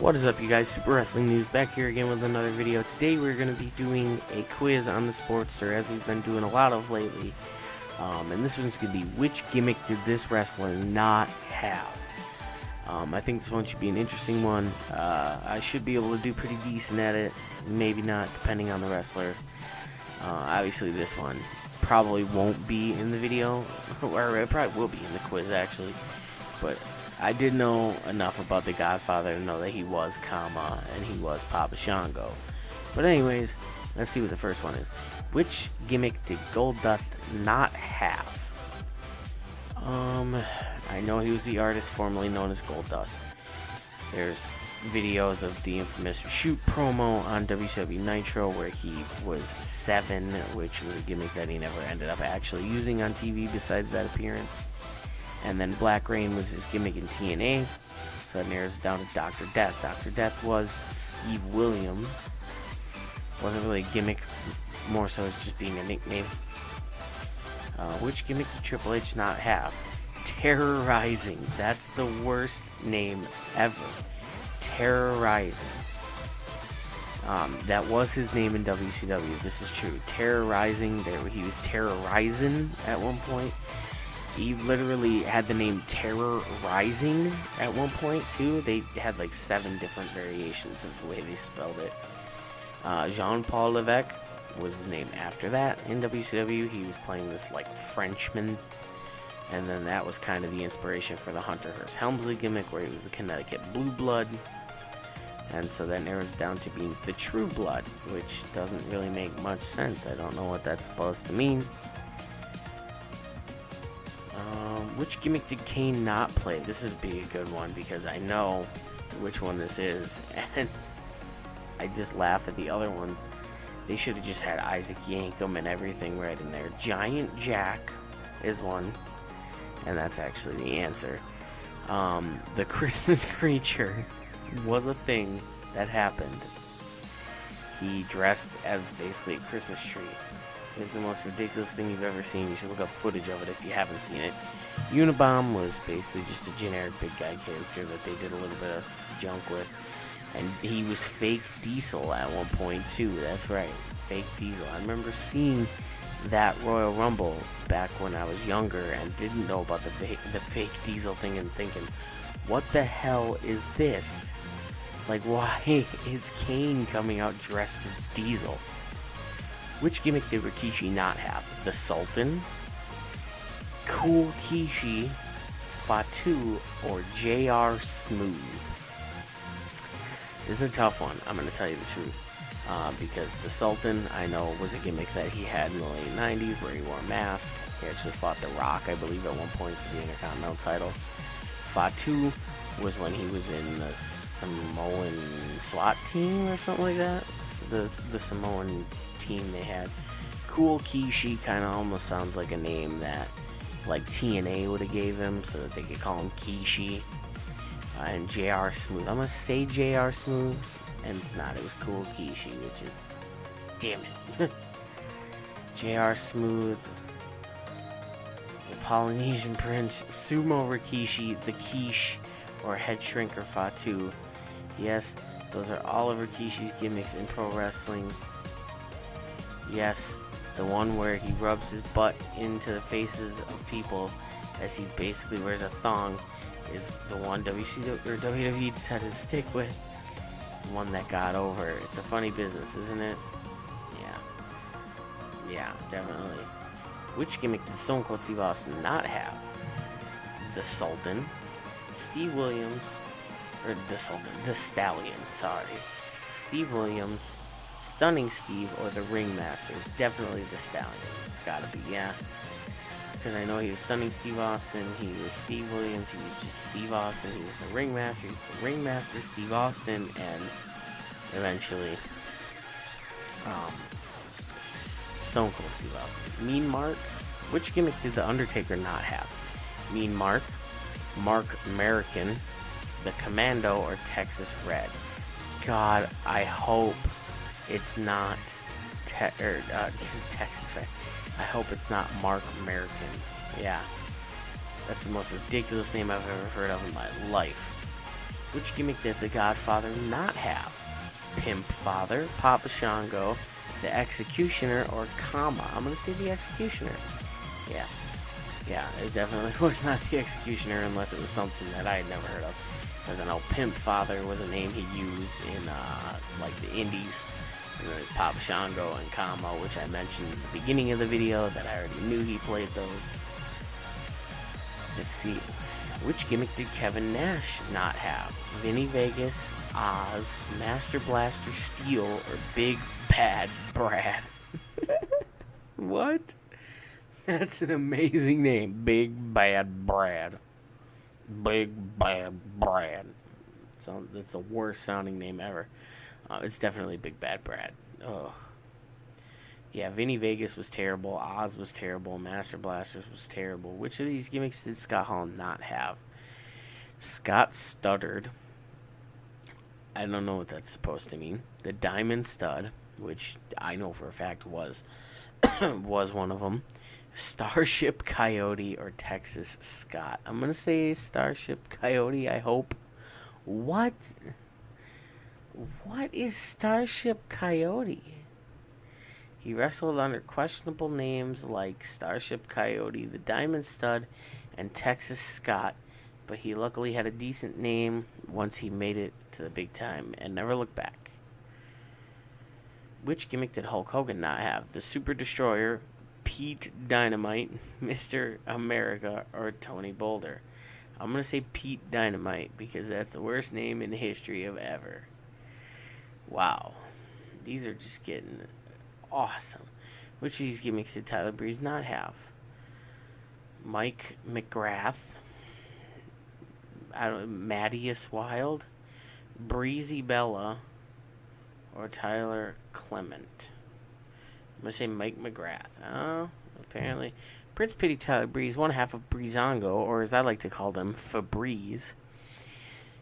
What is up, you guys? Super Wrestling News back here again with another video. Today we're going to be doing a quiz on the Sportster, as we've been doing a lot of lately. And this one's going to be, which gimmick did this wrestler not have? I think this one should be an interesting one. I should be able to do pretty decent at it. Maybe not, depending on the wrestler. Obviously this one probably won't be in the video, or it probably will be in the quiz actually. But I did know enough about the Godfather to know that he was Kama and he was Papa Shango. But anyways, let's see what the first one is. Which gimmick did Goldust not have? I know he was the artist formerly known as Goldust. There's videos of the infamous shoot promo on WCW Nitro where he was 7, which was a gimmick that he never ended up actually using on TV besides that appearance. And then Black Rain was his gimmick in TNA, so that narrows it down to Dr. Death. Dr. Death was Steve Williams. Wasn't really a gimmick, more so as just being a nickname. Which gimmick did Triple H not have? Terrorizing. That's the worst name ever. Terrorizing. That was his name in WCW. This is true. Terrorizing. He was terrorizing at one point. He literally had the name Terror Rising at one point too. They had like 7 different variations of the way they spelled it. Jean-Paul Levesque was his name after that in WCW. He was playing this like Frenchman, and then that was kind of the inspiration for the Hunter Hearst Helmsley gimmick, where he was the Connecticut Blue Blood. And so that narrows down to being the True Blood, which doesn't really make much sense. I don't know what that's supposed to mean. Which gimmick did Kane not play? This would be a good one because I know which one this is, and I just laugh at the other ones. They should have just had Isaac Yankem and everything right in there. Giant Jack is one, and that's actually the answer. The Christmas creature was a thing that happened. He dressed as basically a Christmas tree. It's the most ridiculous thing you've ever seen. You should look up footage of it if you haven't seen it. Unabomb was basically just a generic big guy character that they did a little bit of junk with. And he was fake Diesel at one point too. That's right, fake Diesel. I remember seeing that Royal Rumble back when I was younger and didn't know about the fake Diesel thing and thinking, what the hell is this? Like, why is Kane coming out dressed as Diesel? Which gimmick did Rikishi not have? The Sultan, Cool Kishi, Fatu, or JR Smooth? This is a tough one, I'm going to tell you the truth. Because the Sultan, I know, was a gimmick that he had in the late 90s where he wore a mask. He actually fought The Rock, I believe, at one point for the Intercontinental title. Fatu was when he was in the Samoan SWAT team or something like that. The Samoan team they had. Cool Kishi kind of almost sounds like a name that like TNA would have gave him so that they could call him Kishi. And JR Smooth, I'm gonna say JR Smooth, and it's not. It was Cool Kishi, which is, damn it. JR Smooth, the Polynesian Prince, Sumo Rikishi, the Quiche, or Head Shrinker Fatu. Yes, those are all of Rikishi's gimmicks in pro wrestling. Yes, the one where he rubs his butt into the faces of people as he basically wears a thong is the one WWE decided to stick with. The one that got over. It's a funny business, isn't it? Yeah, definitely. Which gimmick did Stone Cold Steve Austin not have? The Sultan, Steve Williams, or the Stallion, sorry. Steve Williams, Stunning Steve, or the Ringmaster. It's definitely the Stallion. It's gotta be, yeah. Because I know he was Stunning Steve Austin, he was Steve Williams, he was just Steve Austin, he was the Ringmaster, he's the Ringmaster, Steve Austin, and eventually, Stone Cold Steve Austin. Mean Mark? Which gimmick did The Undertaker not have? Mean Mark, Mark American, the Commando, or Texas Red? God, I hope it's not Texas Red. I hope it's not Mark American. Yeah. That's the most ridiculous name I've ever heard of in my life. Which gimmick did the Godfather not have? Pimp Father, Papa Shango, the Executioner, or Kama? I'm going to say the Executioner. Yeah. Yeah, it definitely was not the Executioner unless it was something that I had never heard of. Because I know Pimp Father was a name he used in, like, the Indies. And there's Papa Shango and Kama, which I mentioned at the beginning of the video that I already knew he played those. Let's see. Which gimmick did Kevin Nash not have? Vinny Vegas, Oz, Master Blaster Steel, or Big Bad Brad? What? That's an amazing name. Big Bad Brad. Big Bad Brad. So that's the worst sounding name ever. It's definitely Big Bad Brad. Oh. Yeah, Vinny Vegas was terrible. Oz was terrible. Master Blasters was terrible. Which of these gimmicks did Scott Hall not have? Scott stuttered. I don't know what that's supposed to mean. The Diamond Stud, which I know for a fact was one of them. Starship Coyote or Texas Scott. I'm going to say Starship Coyote, I hope. What? What is Starship Coyote? He wrestled under questionable names like Starship Coyote, the Diamond Stud, and Texas Scott, but he luckily had a decent name once he made it to the big time and never looked back. Which gimmick did Hulk Hogan not have? The Super Destroyer, Pete Dynamite, Mr. America, or Tony Boulder? I'm going to say Pete Dynamite because that's the worst name in the history of ever. Wow. These are just getting awesome. Which of these gimmicks did Tyler Breeze not have? Mike McGrath, Mattias Wild, Breezy Bella, or Tyler Clement? I'm going to say Mike McGrath. Oh, apparently. Prince Pity Tyler Breeze, one half of Breezango, or as I like to call them, Febreze,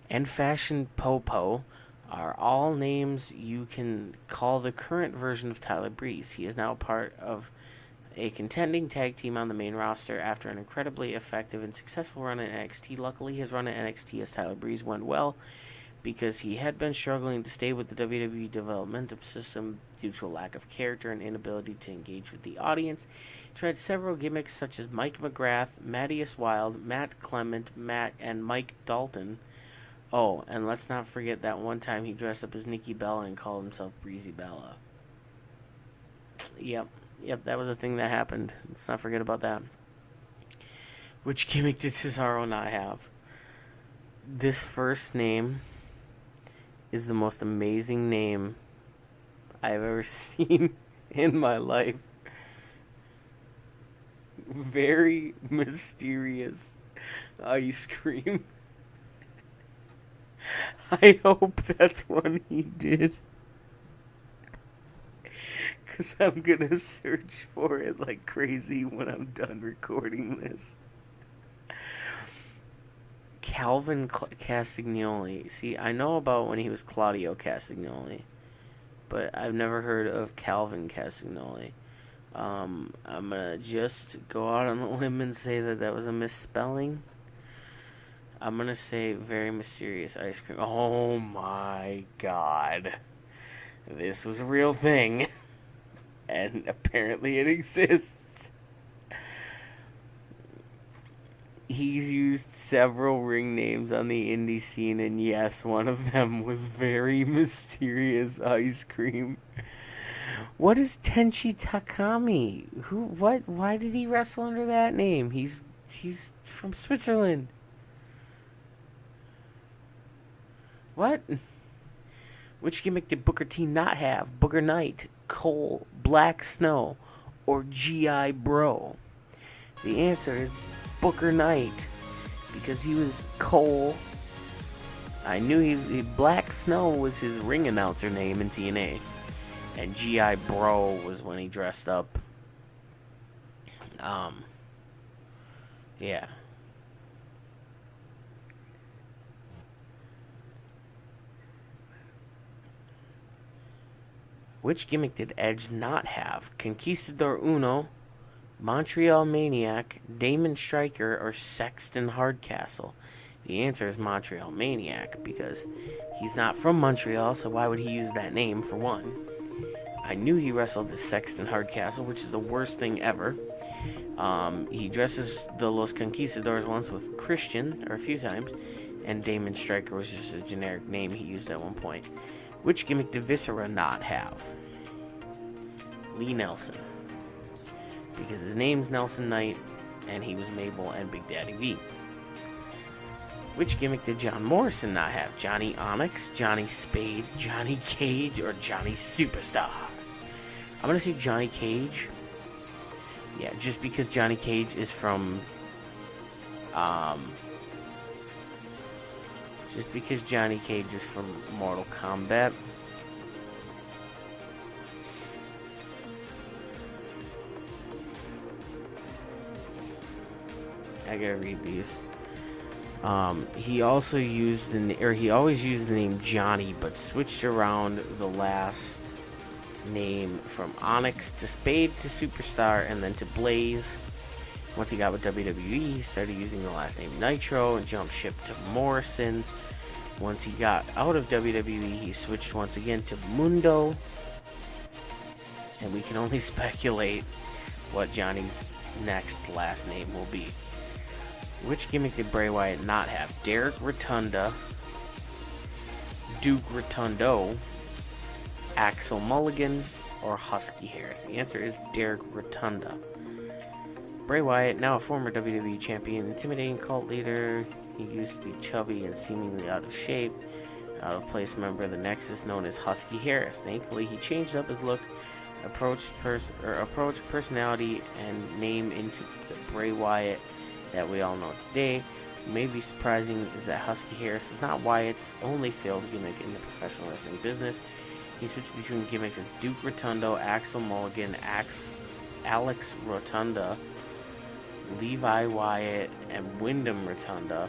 and Fashion Popo are all names you can call the current version of Tyler Breeze. He is now part of a contending tag team on the main roster after an incredibly effective and successful run in NXT. Luckily, his run in NXT as Tyler Breeze went well because he had been struggling to stay with the WWE developmental system due to a lack of character and inability to engage with the audience. He tried several gimmicks such as Mike McGrath, Mattias Wild, Matt Clement, and Mike Dalton. Oh, and let's not forget that one time he dressed up as Nikki Bella and called himself Breezy Bella. Yep, that was a thing that happened. Let's not forget about that. Which gimmick did Cesaro not have? This first name is the most amazing name I've ever seen in my life. Very mysterious ice cream. I hope that's one he did. Because I'm going to search for it like crazy when I'm done recording this. Calvin Castagnoli. See, I know about when he was Claudio Castagnoli, but I've never heard of Calvin Castagnoli. I'm going to just go out on a limb and say that was a misspelling. I'm going to say very mysterious ice cream. Oh my god. This was a real thing. And apparently it exists. He's used several ring names on the indie scene, and yes, one of them was very mysterious ice cream. What is Tenchi Takami? Why did he wrestle under that name? He's from Switzerland. What? Which gimmick did Booker T not have? Booker Knight, Cole, Black Snow, or G.I. Bro? The answer is Booker Knight, because he was Cole. I knew Black Snow was his ring announcer name in TNA, and G.I. Bro was when he dressed up. Yeah. Which gimmick did Edge not have? Conquistador Uno, Montreal Maniac, Damon Stryker, or Sexton Hardcastle? The answer is Montreal Maniac, because he's not from Montreal, so why would he use that name, for one? I knew he wrestled as Sexton Hardcastle, which is the worst thing ever. He dresses the Los Conquistadors once with Christian, or a few times, and Damon Stryker was just a generic name he used at one point. Which gimmick did Viscera not have? Lee Nelson. Because his name's Nelson Knight, and he was Mabel and Big Daddy V. Which gimmick did John Morrison not have? Johnny Onyx, Johnny Spade, Johnny Cage, or Johnny Superstar? I'm going to say Johnny Cage. Yeah, just because Johnny Cage is from... just because Johnny Cage is from Mortal Kombat. I gotta read these. He also used he always used the name Johnny, but switched around the last name from Onyx to Spade to Superstar and then to Blaze. Once he got with WWE, he started using the last name Nitro and jumped ship to Morrison. Once he got out of WWE, he switched once again to Mundo. And we can only speculate what Johnny's next last name will be. Which gimmick did Bray Wyatt not have? Derek Rotunda, Duke Rotundo, Axel Mulligan, or Husky Harris? The answer is Derek Rotunda. Bray Wyatt, now a former WWE champion, intimidating cult leader. He used to be chubby and seemingly out of shape. Out of place member of the Nexus known as Husky Harris. Thankfully, he changed up his look, approach, personality, and name into the Bray Wyatt that we all know today. What may be surprising is that Husky Harris was not Wyatt's only failed gimmick in the professional wrestling business. He switched between gimmicks of Duke Rotundo, Axel Mulligan, Alex Rotunda, Levi Wyatt, and Wyndham Rotunda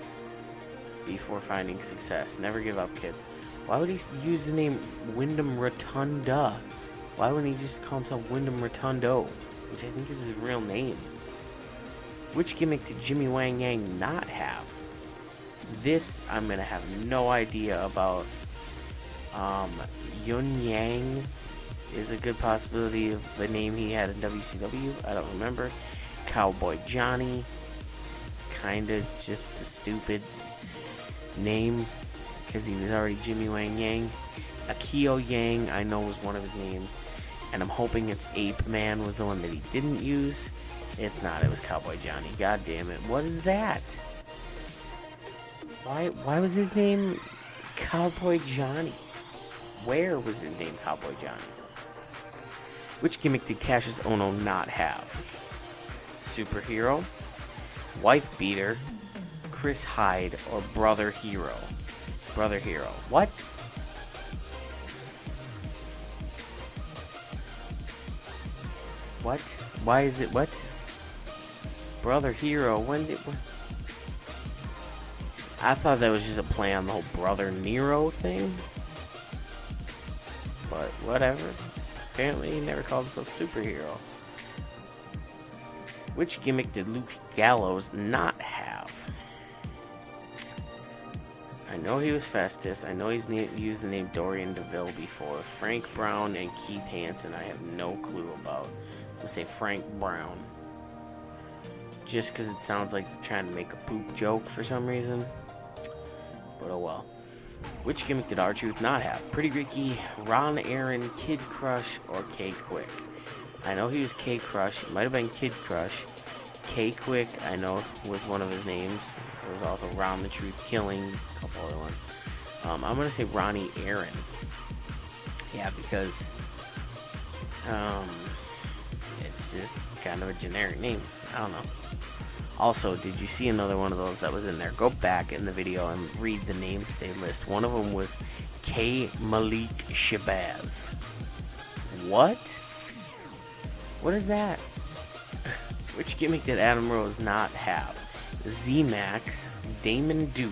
before finding success. Never give up, kids. Why would he use the name Wyndham Rotunda? Why wouldn't he just call himself Wyndham Rotundo, which I think is his real name? Which gimmick did Jimmy Wang Yang not have? This I'm going to have no idea about. Yun Yang is a good possibility of the name he had in WCW. I don't remember. Cowboy Johnny. It's kind of just a stupid name because he was already Jimmy Wang Yang. Akio Yang I know was one of his names, and I'm hoping it's Ape Man was the one that he didn't use. If not, it was Cowboy Johnny. God damn it. What is that? Why was his name Cowboy Johnny? Where was his name Cowboy Johnny? Which gimmick did Cassius Ohno not have? Superhero, Wife Beater, Chris Hyde, or Brother Hero? Brother Hero. What? What? Why is it what? Brother Hero. When did? I thought that was just a play on the whole Brother Nero thing. But whatever. Apparently he never called himself Superhero. Which gimmick did Luke Gallows not have? I know he was Festus. I know he's used the name Dorian DeVille before. Frank Brown and Keith Hansen I have no clue about. I'm going to say Frank Brown. Just because it sounds like they're trying to make a poop joke for some reason. But oh well. Which gimmick did R-Truth not have? Pretty Ricky, Ron Aaron, Kid Crush, or K-Quick? I know he was K-Crush. It might have been Kid Crush. K-Quick, I know, was one of his names. There was also Ron the Truth Killing, a couple other ones. I'm going to say Ronnie Aaron. Yeah, because it's just kind of a generic name. I don't know. Also, did you see another one of those that was in there? Go back in the video and read the names they list. One of them was K. Malik Shabazz. What? What is that? Which gimmick did Adam Rose not have? Z-Max, Damon Duke,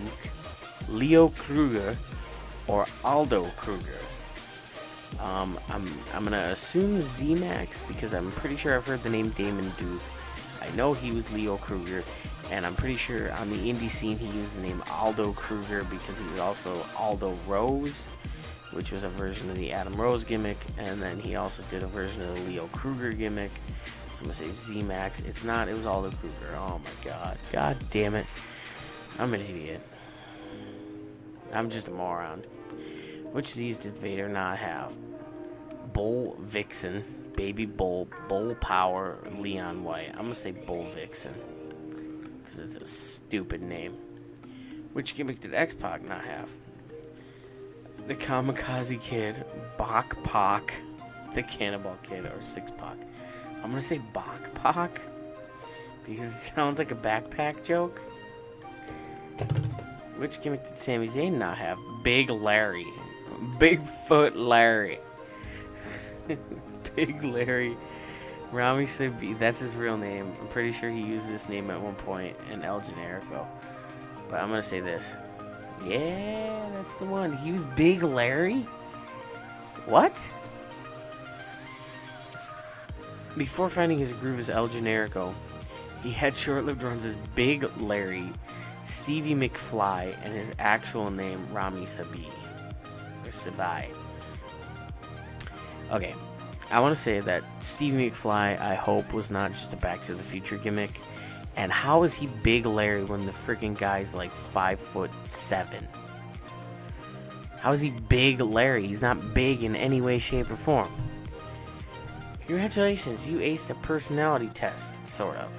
Leo Kruger, or Aldo Kruger? I'm gonna assume Z-Max because I'm pretty sure I've heard the name Damon Duke. I know he was Leo Kruger, And I'm pretty sure on the indie scene he used the name Aldo Kruger because he was also Aldo Rose, which was a version of the Adam Rose gimmick, and then he also did a version of the Leo Kruger gimmick. So I'm gonna say Z-Max. It's not, it was Aldo Kruger. Oh my god. God damn it. I'm an idiot. I'm just a moron. Which of these did Vader not have? Bull Vixen, Baby Bull, Bull Power, Leon White. I'm gonna say Bull Vixen because it's a stupid name. Which gimmick did X-Pac not have? The Kamikaze Kid, Bach Pac, the Cannibal Kid, or Six Pac. I'm gonna say Bach Pac because it sounds like a backpack joke. Which gimmick did Sami Zayn not have? Big Larry, Bigfoot Larry. Big Larry. Rami Sabi, that's his real name. I'm pretty sure he used this name at one point in El Generico. But I'm gonna say this. Yeah, that's the one. He was Big Larry? What? Before finding his groove as El Generico, he had short-lived runs as Big Larry, Stevie McFly, and his actual name, Rami Sabi. Or Sabai. Okay, I want to say that Stevie McFly, I hope, was not just a Back to the Future gimmick. And how is he Big Larry when the freaking guy's like 5'7"? How is he Big Larry? He's not big in any way, shape, or form. Congratulations, you aced a personality test, sort of.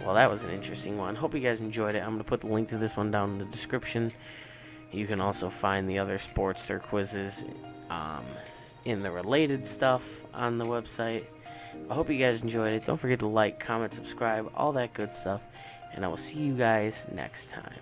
Well, that was an interesting one. Hope you guys enjoyed it. I'm going to put the link to this one down in the description. You can also find the other Sportster quizzes in the related stuff on the website. I hope you guys enjoyed it. Don't forget to like, comment, subscribe, all that good stuff. And I will see you guys next time.